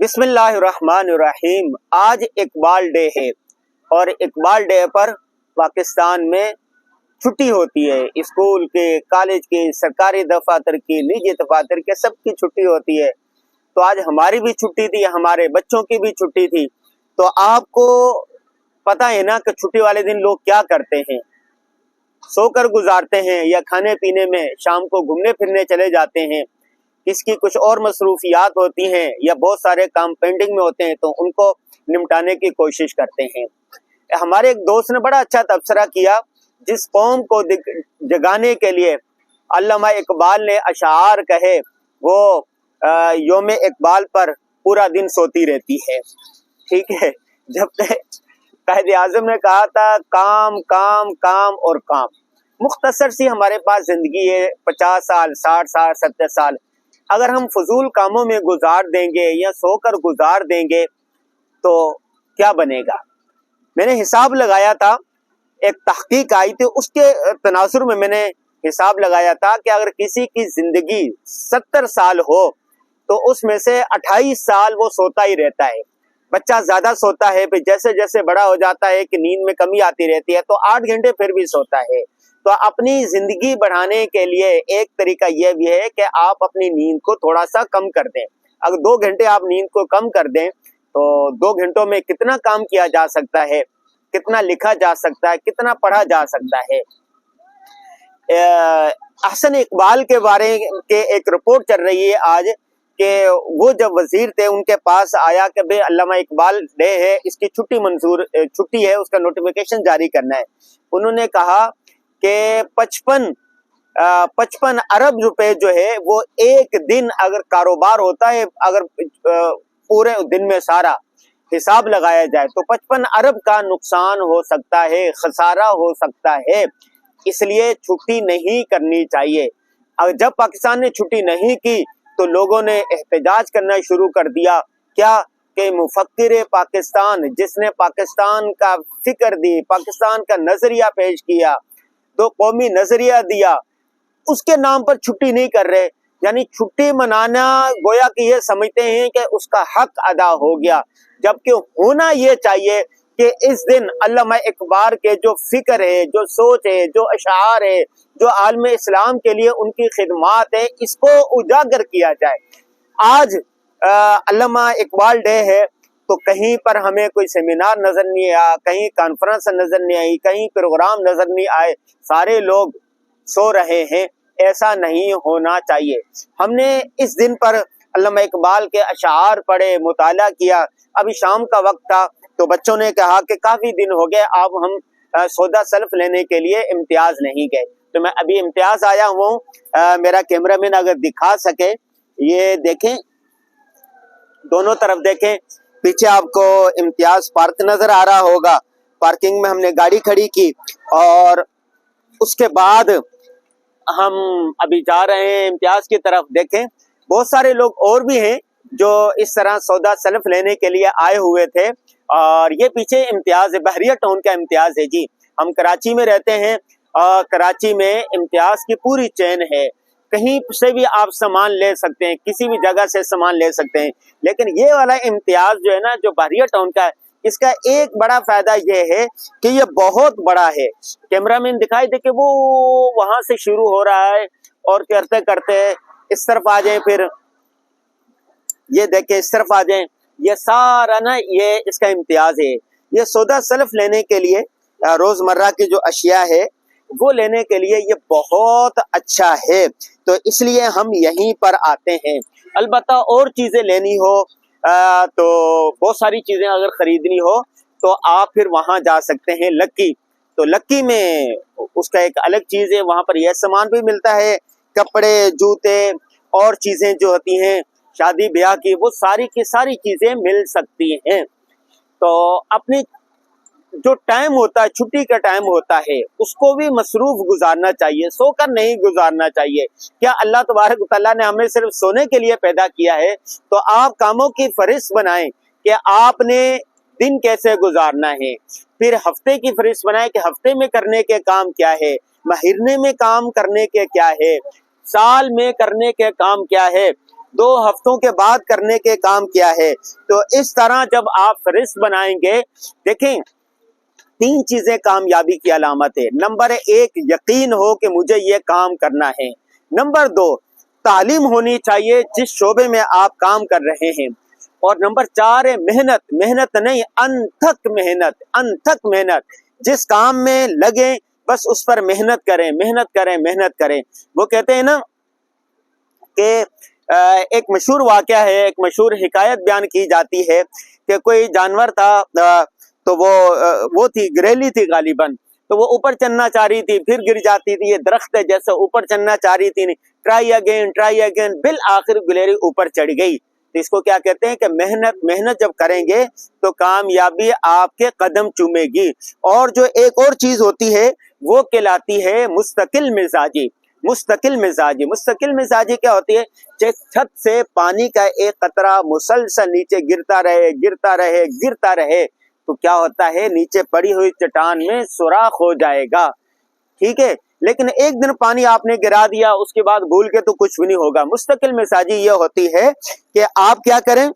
बिस्मिल्लाहिर्रहमानिर्रहीम। आज इकबाल डे है और इकबाल डे पर पाकिस्तान में छुट्टी होती है। स्कूल के, कॉलेज के, सरकारी दफातर की, निजी दफातर के, सबकी छुट्टी होती है। तो आज हमारी भी छुट्टी थी, हमारे बच्चों की भी छुट्टी थी। तो आपको पता है ना कि छुट्टी वाले दिन लोग क्या करते हैं, सोकर गुजारते हैं या खाने पीने में शाम को घूमने फिरने चले जाते हैं। किसकी कुछ और मसरूफियात होती हैं या बहुत सारे काम पेंडिंग में होते हैं तो उनको निपटाने की कोशिश करते हैं। हमारे एक दोस्त ने बड़ा अच्छा तबसरा किया, जिस कौम को जगाने के लिए अल्लामा इकबाल ने अशार कहे वो योम इकबाल पर पूरा दिन सोती रहती है। ठीक है, जब कायदे आजम ने कहा था काम काम काम और काम। मुख्तसर सी हमारे पास जिंदगी है, 50 साल, 60 साल, 70 साल। अगर हम फजूल कामों में गुजार देंगे या सोकर गुजार देंगे तो क्या बनेगा। मैंने हिसाब लगाया था, एक तहकीक आई थी, उसके तनासुर में मैंने हिसाब लगाया था कि अगर किसी की जिंदगी 70 साल हो तो उसमें से 28 साल वो सोता ही रहता है। बच्चा ज्यादा सोता है, फिर जैसे जैसे बड़ा हो जाता है कि नींद में कमी आती रहती है तो 8 घंटे फिर भी सोता है। तो अपनी जिंदगी बढ़ाने के लिए एक तरीका यह भी है कि आप अपनी नींद को थोड़ा सा कम कर दें। अगर 2 घंटे आप नींद को कम कर दें तो 2 घंटों में कितना काम किया जा सकता है, कितना लिखा जा सकता है, कितना पढ़ा जा सकता है। अहसन इकबाल के बारे के एक रिपोर्ट चल रही है आज कि वो जब वजीर थे उनके पास आया कि भाई अल्लामा इकबाल डे है, इसकी छुट्टी है, उसका नोटिफिकेशन जारी करना है। उन्होंने कहा कि 55 अरब रुपए जो है वो एक दिन अगर कारोबार होता है, अगर पूरे दिन में सारा हिसाब लगाया जाए तो 55 अरब का नुकसान हो सकता है, खसारा हो सकता है। इसलिए छुट्टी नहीं करनी चाहिए। अगर जब पाकिस्तान ने छुट्टी नहीं की तो लोगों ने एहतजाज करना शुरू कर दिया। क्या कि मुफक्किर पाकिस्तान, जिसने पाकिस्तान का फिक्र दी, पाकिस्तान का नजरिया पेश किया, तो कौमी नजरिया दिया, उसके नाम पर छुट्टी नहीं कर रहे। यानी छुट्टी मनाना गोया कि ये समझते हैं कि उसका हक अदा हो गया, जबकि होना ये चाहिए कि इस दिन अल्लामा इकबाल के जो फिक्र है, जो सोच है, जो अशार है, जो आलम इस्लाम के लिए उनकी खिदमात है, इसको उजागर किया जाए। आज अल्लामा इकबाल डे है तो कहीं पर हमें कोई सेमिनार नजर नहीं आया, कहीं कॉन्फ्रेंस नजर नहीं आई, कहीं प्रोग्राम नजर नहीं आए, सारे लोग सो रहे हैं। ऐसा नहीं होना चाहिए। हमने इस दिन पर अल्लामा इकबाल के अशार पढ़े, मुताला किया। अभी शाम का वक्त था तो बच्चों ने कहा कि काफी दिन हो गए अब हम सौदा सल्फ लेने के लिए इम्तियाज नहीं गए। तो मैं अभी इम्तियाज आया हूँ। मेरा कैमरामैन अगर दिखा सके, ये देखें, दोनों तरफ देखें, पीछे आपको इम्तियाज पार्क नजर आ रहा होगा। पार्किंग में हमने गाड़ी खड़ी की और उसके बाद हम अभी जा रहे हैं इम्तियाज की तरफ। देखें, बहुत सारे लोग और भी हैं जो इस तरह सौदा सल्फ लेने के लिए आए हुए थे। और ये पीछे इम्तियाज है, बहरिया टाउन का इम्तियाज है जी। हम कराची में रहते हैं और कराची में इम्तियाज की पूरी चेन है, कहीं से भी आप सामान ले सकते हैं, किसी भी जगह से सामान ले सकते हैं। लेकिन ये वाला इम्तियाज जो है ना, जो बहरिया टाउन का है, इसका एक बड़ा फायदा ये है कि ये बहुत बड़ा है। कैमरामैन दिखाई दे कि वो वहां से शुरू हो रहा है और करते करते इस तरफ आ जाए, फिर ये देखे इस तरफ आ जाए। ये सारा ना ये इसका इम्तियाज है। ये सौदा सल्फ लेने के लिए, रोजमर्रा की जो अशिया है वो लेने के लिए ये बहुत अच्छा है। तो इसलिए हम यहीं पर आते हैं। अलबत्ता और चीजें लेनी हो तो बहुत सारी चीजें अगर खरीदनी हो तो आप फिर वहां जा सकते हैं, लक्की। तो लक्की में उसका एक अलग चीज है, वहां पर यह सामान भी मिलता है, कपड़े, जूते और चीजें जो होती हैं शादी ब्याह की, वो सारी की सारी चीजें मिल सकती हैं। तो अपनी जो टाइम होता है, छुट्टी का टाइम होता है, उसको भी मसरूफ गुजारना चाहिए, सोकर नहीं गुजारना चाहिए। क्या अल्लाह तबारक व तआला ने हमें सिर्फ सोने के लिए पैदा किया है? तो आप कामों की फहरिस्त बनाएं कि आपने दिन कैसे गुजारना है, फिर हफ्ते की फहरिस्त बनाएं कि हफ्ते में करने के काम क्या है, महीने में काम करने के क्या है, साल में करने के काम क्या है। 2 हफ्तों के बाद करने के काम किया है। तो इस तरह जब आप फहरिस्त बनाएंगे, देखें 3 चीजें कामयाबी की अलामत है। नंबर 1 यकीन हो कि मुझे ये काम करना है। नंबर 2 तालीम होनी चाहिए जिस शोबे में आप काम कर रहे हैं। और नंबर 4 है मेहनत, मेहनत नहीं अनथक मेहनत, अनथक मेहनत। जिस काम में लगे बस उस पर मेहनत करें, मेहनत करें, मेहनत करें। वो कहते हैं ना कि एक मशहूर वाकया है, एक मशहूर हिकायत बयान की जाती है कि कोई जानवर था, तो वो थी गिरेली थी गालिबन, तो वो ऊपर चलना चाह रही थी, फिर गिर जाती थी। ये दरख्त है जैसे ऊपर चलना चाह रही थी, ट्राई अगेन, बिल आखिर गिलेरी ऊपर चढ़ गई। तो इसको क्या कहते हैं कि मेहनत जब करेंगे तो कामयाबी आपके कदम चूमेगी। और जो एक और चीज होती है वो कहलाती है मुस्तकिल मिजाजी। मुस्तकिल मिजाजी क्या होती है? छत से पानी का एक कतरा मुसलसल नीचे गिरता रहे तो क्या होता है, नीचे पड़ी हुई चट्टान में सुराख हो जाएगा, ठीक है। लेकिन एक दिन पानी आपने गिरा दिया, उसके बाद भूल के तो कुछ भी नहीं होगा। मुस्तकिल मिजाजी ये होती है कि आप क्या करें,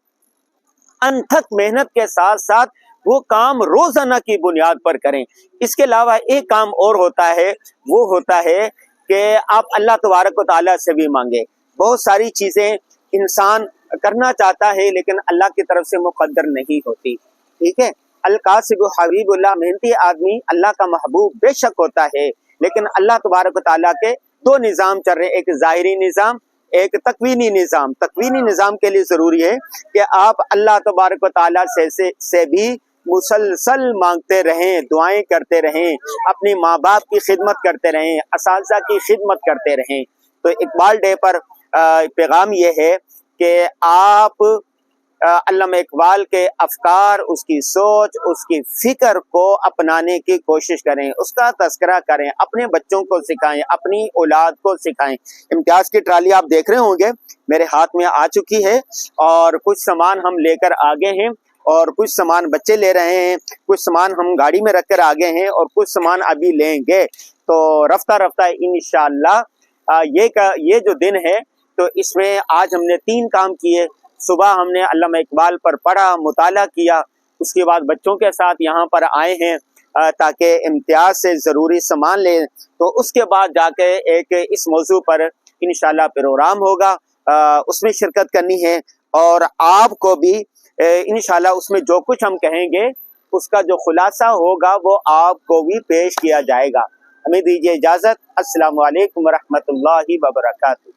अनथक मेहनत के साथ साथ वो काम रोजाना की बुनियाद पर करें। इसके अलावा एक काम और होता है, वो होता है कि आप अल्लाह तबारक व तआला से भी मांगे। बहुत सारी चीजें इंसान करना चाहता है लेकिन अल्लाह की तरफ से मुकद्दर नहीं होती, ठीक है। अल-कासिबु हबीबुल्लाह, मेहनती आदमी अल्लाह का महबूब बेशक होता है, लेकिन अल्लाह तबारक व तआला के 2 निज़ाम चल रहे हैं, एक ज़ाहिरी निज़ाम, एक तकवीनी निज़ाम। तकवीनी निज़ाम के लिए ज़रूरी है कि आप अल्लाह तबारक व तआला से भी मुसलसल मांगते रहें, दुआएं करते रहें, अपने माँ बाप की खिदमत करते रहें, असातिज़ा की खिदमत करते रहें। तो इकबाल डे पर पैगाम ये है कि आप अल्लामा इकबाल के अफकार, उसकी सोच, उसकी फिक्र को अपनाने की कोशिश करें, उसका तज़किरा करें, अपने बच्चों को सिखाएं, अपनी औलाद को सिखाएं। इम्तियाज़ की ट्राली आप देख रहे होंगे मेरे हाथ में आ चुकी है और कुछ सामान हम लेकर आ गए हैं और कुछ सामान बच्चे ले रहे हैं, कुछ सामान हम गाड़ी में रख कर आ गए हैं और कुछ सामान अभी लेंगे। तो रफ्ता रफ्ता इंशाअल्लाह ये जो दिन है तो इसमें आज हमने 3 काम किए। सुबह हमने अल्लामा इकबाल पर पढ़ा, मुताला किया, उसके बाद बच्चों के साथ यहाँ पर आए हैं ताकि इम्तियाज से ज़रूरी सामान लें। तो उसके बाद जाके एक इस मौजू पर इंशाअल्लाह प्रोग्राम होगा, उसमें शिरकत करनी है और आपको भी इंशाअल्लाह उसमें जो कुछ हम कहेंगे उसका जो खुलासा होगा वो आपको भी पेश किया जाएगा। हमें दीजिए इजाज़त। अस्सलामु अलैकुम व रहमतुल्लाहि व बरकातुहू।